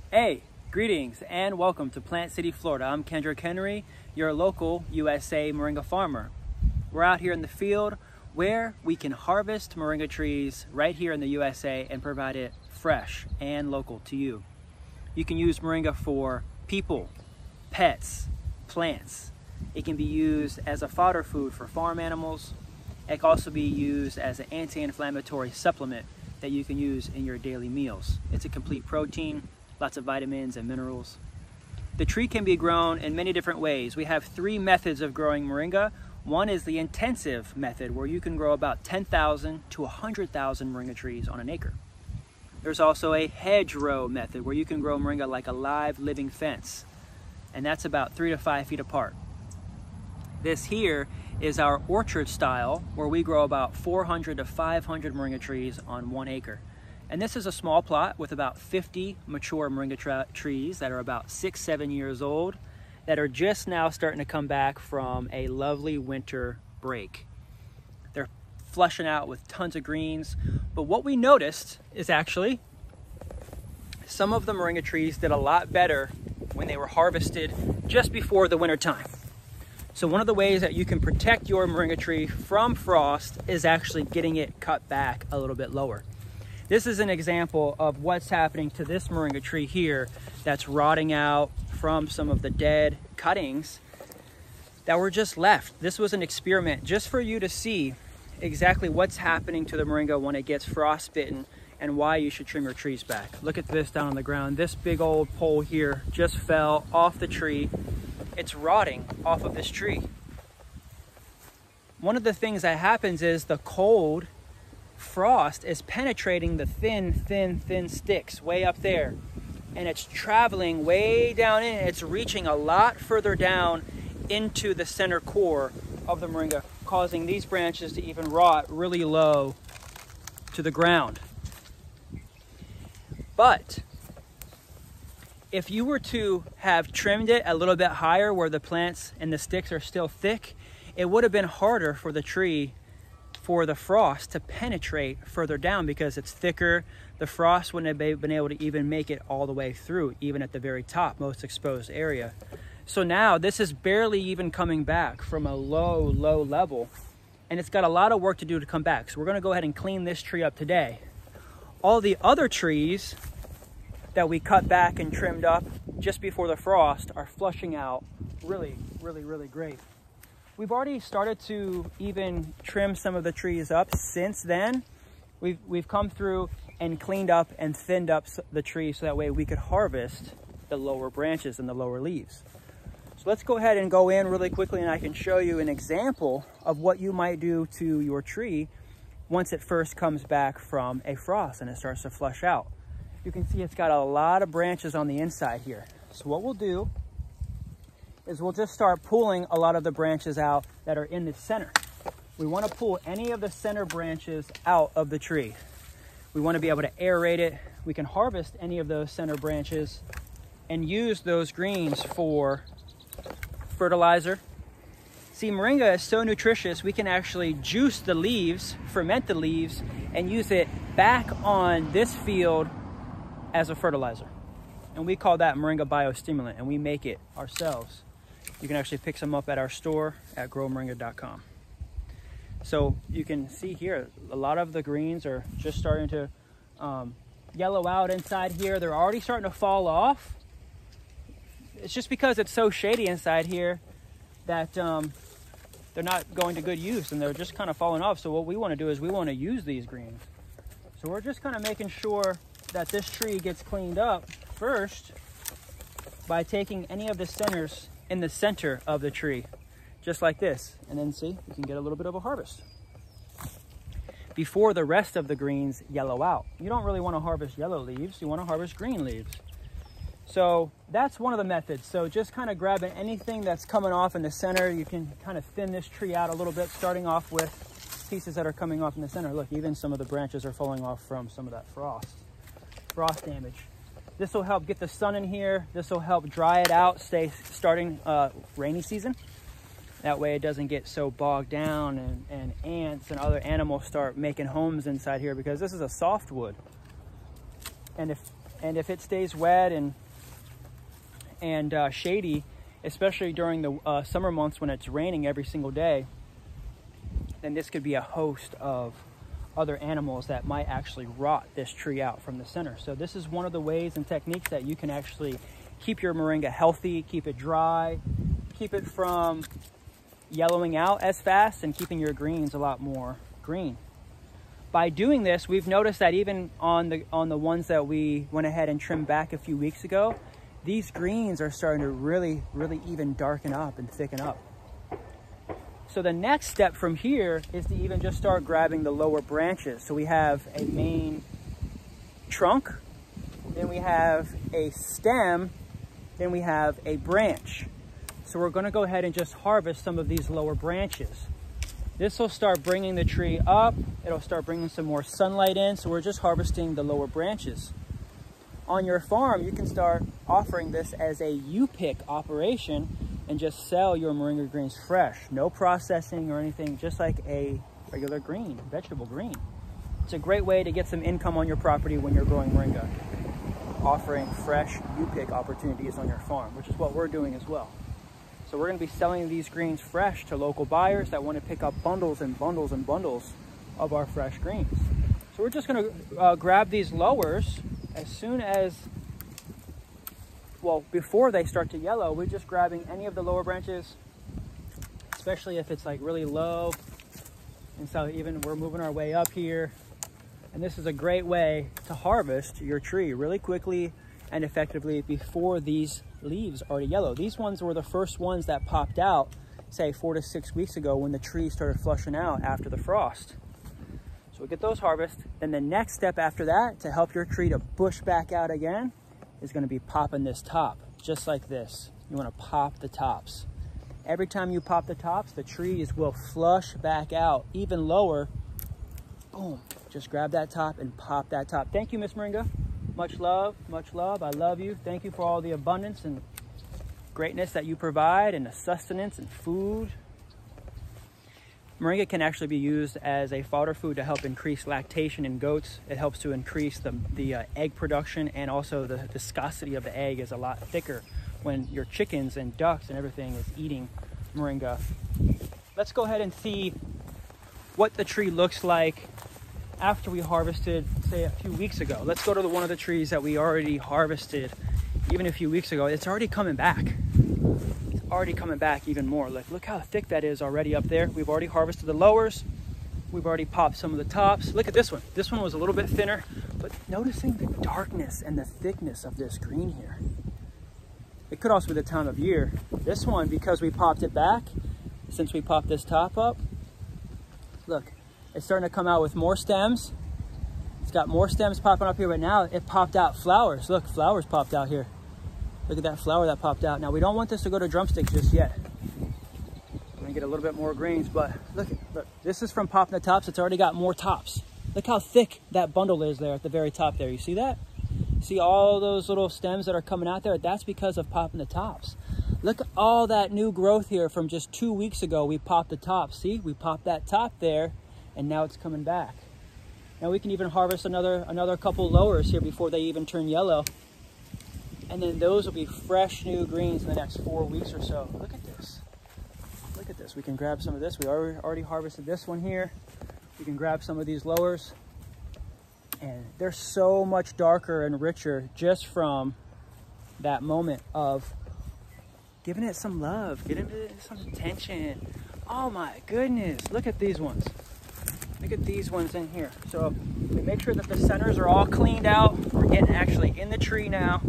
Hey, greetings and welcome to Plant City, Florida. I'm Kendrick Henry, your local USA Moringa farmer. We're out here in the field where we can harvest moringa trees right here in the USA and provide it fresh and local to you. You can use moringa for people, pets, plants. It can be used as a fodder food for farm animals. It can also be used as an anti-inflammatory supplement that you can use in your daily meals. It's a complete protein, lots of vitamins and minerals. The tree can be grown in many different ways. We have 3 methods of growing moringa. One is the intensive method, where you can grow about 10,000 to 100,000 moringa trees on an acre. There's also a hedgerow method, where you can grow moringa like a live living fence, and that's about 3 to 5 feet apart. This here is our orchard style, where we grow about 400 to 500 moringa trees on 1 acre. And this is a small plot with about 50 mature moringa trees that are about 6-7 years old, that are just now starting to come back from a lovely winter break. They're flushing out with tons of greens, but what we noticed is actually some of the moringa trees did a lot better when they were harvested just before the winter time. So one of the ways that you can protect your moringa tree from frost is actually getting it cut back a little bit lower. This is an example of what's happening to this moringa tree here that's rotting out from some of the dead cuttings that were just left. This was an experiment just for you to see exactly what's happening to the moringa when it gets frostbitten and why you should trim your trees back. Look at this down on the ground. This big old pole here just fell off the tree. It's rotting off of this tree. One of the things that happens is the cold frost is penetrating the thin sticks way up there, and it's traveling way down in. It's reaching a lot further down into the center core of the moringa, causing these branches to even rot really low to the ground. But if you were to have trimmed it a little bit higher where the plants and the sticks are still thick, it would have been harder for the tree, for the frost to penetrate further down, because it's thicker. The frost wouldn't have been able to even make it all the way through, even at the very top, most exposed area. So now this is barely even coming back from a low level, and it's got a lot of work to do to come back. So we're gonna go ahead and clean this tree up today. All the other trees that we cut back and trimmed up just before the frost are flushing out really great. We've already started to even trim some of the trees up since then. We've come through and cleaned up and thinned up the tree so that way we could harvest the lower branches and the lower leaves. So let's go ahead and go in really quickly, and I can show you an example of what you might do to your tree once it first comes back from a frost and it starts to flush out. You can see it's got a lot of branches on the inside here. So what we'll do is we'll just start pulling a lot of the branches out that are in the center. We want to pull any of the center branches out of the tree. We want to be able to aerate it. We can harvest any of those center branches and use those greens for fertilizer. See, moringa is so nutritious, we can actually juice the leaves, ferment the leaves, and use it back on this field as a fertilizer. And we call that moringa biostimulant, and we make it ourselves. You can actually pick some up at our store at growmoringa.com. So you can see here, a lot of the greens are just starting to yellow out inside here. They're already starting to fall off. It's just because it's so shady inside here that they're not going to good use, and they're just kind of falling off. So what we want to do is we want to use these greens. So we're just kind of making sure that this tree gets cleaned up first by taking any of the centers in the center of the tree, just like this. And then see, you can get a little bit of a harvest before the rest of the greens yellow out. You don't really want to harvest yellow leaves, you want to harvest green leaves. So that's one of the methods. So just kind of grabbing anything that's coming off in the center, you can kind of thin this tree out a little bit, starting off with pieces that are coming off in the center. Look, even some of the branches are falling off from some of that frost damage. This will help get the sun in here. This will help dry it out, starting rainy season. That way it doesn't get so bogged down and ants and other animals start making homes inside here, because this is a softwood. And if And if it stays wet and shady, especially during the summer months when it's raining every single day, then this could be a host of other animals that might actually rot this tree out from the center. So this is one of the ways and techniques that you can actually keep your moringa healthy, keep it dry, keep it from yellowing out as fast, and keeping your greens a lot more green. By doing this, we've noticed that even on the ones that we went ahead and trimmed back a few weeks ago, these greens are starting to really even darken up and thicken up. So the next step from here is to even just start grabbing the lower branches. So we have a main trunk, then we have a stem, then we have a branch. So we're going to go ahead and just harvest some of these lower branches. This will start bringing the tree up. It'll start bringing some more sunlight in. So we're just harvesting the lower branches. On your farm, you can start offering this as a U-pick operation and just sell your moringa greens fresh. No processing or anything, just like a regular green, vegetable green. It's a great way to get some income on your property when you're growing moringa, offering fresh U-pick opportunities on your farm, which is what we're doing as well. So we're gonna be selling these greens fresh to local buyers that wanna pick up bundles and bundles and bundles of our fresh greens. So we're just gonna grab these lowers as soon as, well, before they start to yellow. We're just grabbing any of the lower branches, especially if it's like really low. And so even we're moving our way up here. And this is a great way to harvest your tree really quickly and effectively before these leaves already yellow. These ones were the first ones that popped out, say 4 to 6 weeks ago when the tree started flushing out after the frost. So we get those harvested. Then the next step after that, to help your tree to bush back out again, is gonna be popping this top, just like this. You wanna pop the tops. Every time you pop the tops, the trees will flush back out even lower. Boom, just grab that top and pop that top. Thank you, Miss Moringa. Much love, I love you. Thank you for all the abundance and greatness that you provide, and the sustenance and food. Moringa can actually be used as a fodder food to help increase lactation in goats. It helps to increase the egg production, and also the viscosity of the egg is a lot thicker when your chickens and ducks and everything is eating moringa. Let's go ahead and see what the tree looks like after we harvested, say, a few weeks ago. Let's go to one of the trees that we already harvested even a few weeks ago. It's already coming back. It's already coming back even more. Look how thick that is already up there. We've already harvested the lowers. We've already popped some of the tops. Look at this one. This one was a little bit thinner, but noticing the darkness and the thickness of this green here. It could also be the time of year. This one, because we popped it back, since we popped this top up, look, it's starting to come out with more stems. It's got more stems popping up here, but now it popped out flowers. Look, flowers popped out here. Look at that flower that popped out. Now, we don't want this to go to drumsticks just yet. We're gonna get a little bit more greens, but look, this is from popping the tops. It's already got more tops. Look how thick that bundle is there at the very top there. You see that? See all those little stems that are coming out there? That's because of popping the tops. Look at all that new growth here from just 2 weeks ago. We popped the top. See, we popped that top there, and now it's coming back. Now we can even harvest another couple lowers here before they even turn yellow. And then those will be fresh new greens in the next 4 weeks or so. Look at this. Look at this. We can grab some of this. We already harvested this one here. We can grab some of these lowers. And they're so much darker and richer just from that moment of giving it some love, giving it some attention. Oh my goodness, look at these ones. Look at these ones in here. So we make sure that the centers are all cleaned out. We're getting actually in the tree now.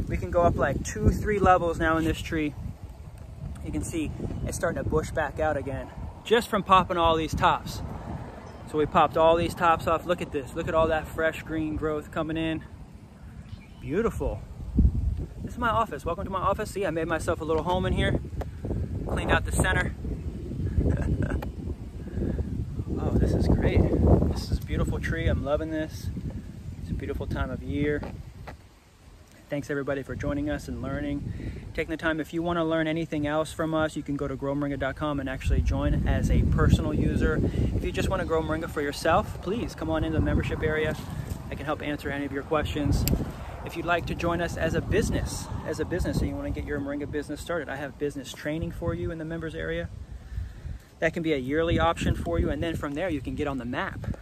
We can go up like 2-3 levels now in this tree. You can see it's starting to bush back out again just from popping all these tops. So we popped all these tops off. Look at this. Look at all that fresh green growth coming in. Beautiful. This is my office. Welcome to my office. See, I made myself a little home in here. Cleaned out the center. Oh, this is great. This is a beautiful tree. I'm loving this. It's a beautiful time of year. Thanks everybody for joining us and learning. Taking the time, if you want to learn anything else from us, you can go to growmoringa.com and actually join as a personal user. If you just want to grow moringa for yourself, please come on into the membership area. I can help answer any of your questions. If you'd like to join us as a business and you want to get your Moringa business started, I have business training for you in the members area. That can be a yearly option for you, and then from there you can get on the map.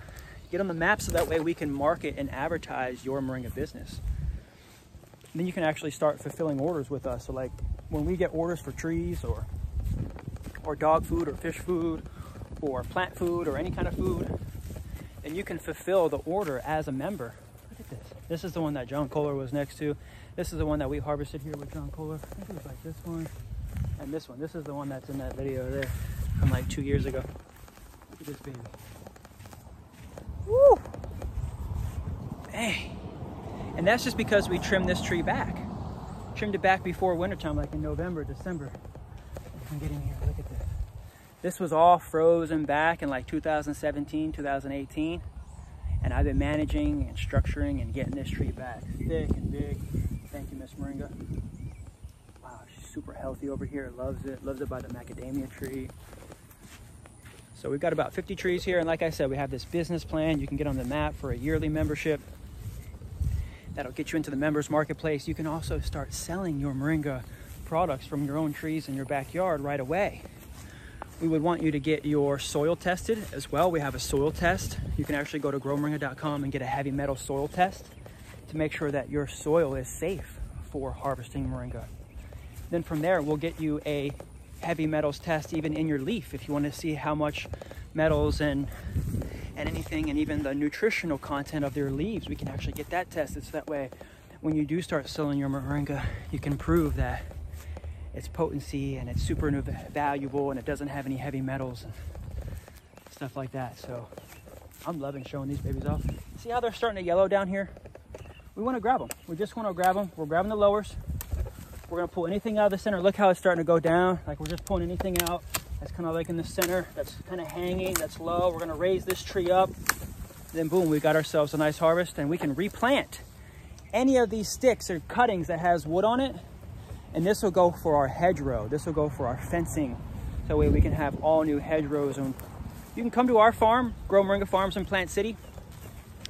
Get on the map so that way we can market and advertise your Moringa business. And then you can actually start fulfilling orders with us. So like when we get orders for trees or dog food or fish food or plant food or any kind of food, and you can fulfill the order as a member. Look at this. This is the one that John Kohler was next to. This is the one that we harvested here with John Kohler. I think it was like this one and this one. This is the one that's in that video there from like 2 years ago. Look at this baby. Woo! Hey. And that's just because we trimmed this tree back. Trimmed it back before wintertime, like in November, December. I'm getting here, look at this. This was all frozen back in like 2017, 2018. And I've been managing and structuring and getting this tree back thick and big. Thank you, Miss Moringa. Wow, she's super healthy over here. Loves it by the macadamia tree. So we've got about 50 trees here. And like I said, we have this business plan. You can get on the map for a yearly membership. That'll get you into the members marketplace. You can also start selling your Moringa products from your own trees in your backyard right away. We would want you to get your soil tested as well. We have a soil test. You can actually go to growmoringa.com and get a heavy metal soil test to make sure that your soil is safe for harvesting Moringa. Then from there, we'll get you a heavy metals test even in your leaf if you want to see how much metals and anything, and even the nutritional content of their leaves. We can actually get that tested so that way when you do start selling your Moringa, you can prove that its potency and it's super valuable and it doesn't have any heavy metals and stuff like that. So I'm loving showing these babies off. See how they're starting to yellow down here? We want to grab them. We just want to grab them. We're grabbing the lowers. We're going to pull anything out of the center. Look how it's starting to go down. Like we're just pulling anything out that's kind of like in the center, that's kind of hanging, that's low. We're going to raise this tree up. Then boom, we got ourselves a nice harvest, and we can replant any of these sticks or cuttings that has wood on it. And this will go for our hedgerow. This will go for our fencing. That way we can have all new hedgerows. And you can come to our farm, Grow Moringa Farms in Plant City.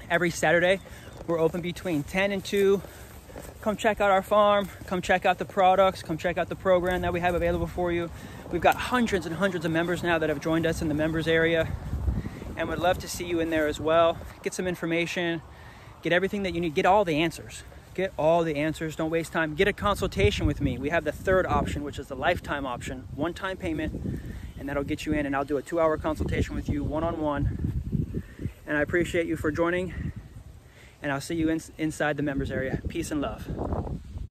Every Saturday, we're open between 10 and 2. Come check out our farm. Come check out the products. Come check out the program that we have available for you. We've got hundreds and hundreds of members now that have joined us in the members area. And would love to see you in there as well. Get some information. Get everything that you need. Get all the answers. Get all the answers. Don't waste time. Get a consultation with me. We have the third option, which is the lifetime option. One-time payment, and that'll get you in, and I'll do a 2-hour consultation with you one-on-one. And I appreciate you for joining, and I'll see you inside the members area. Peace and love.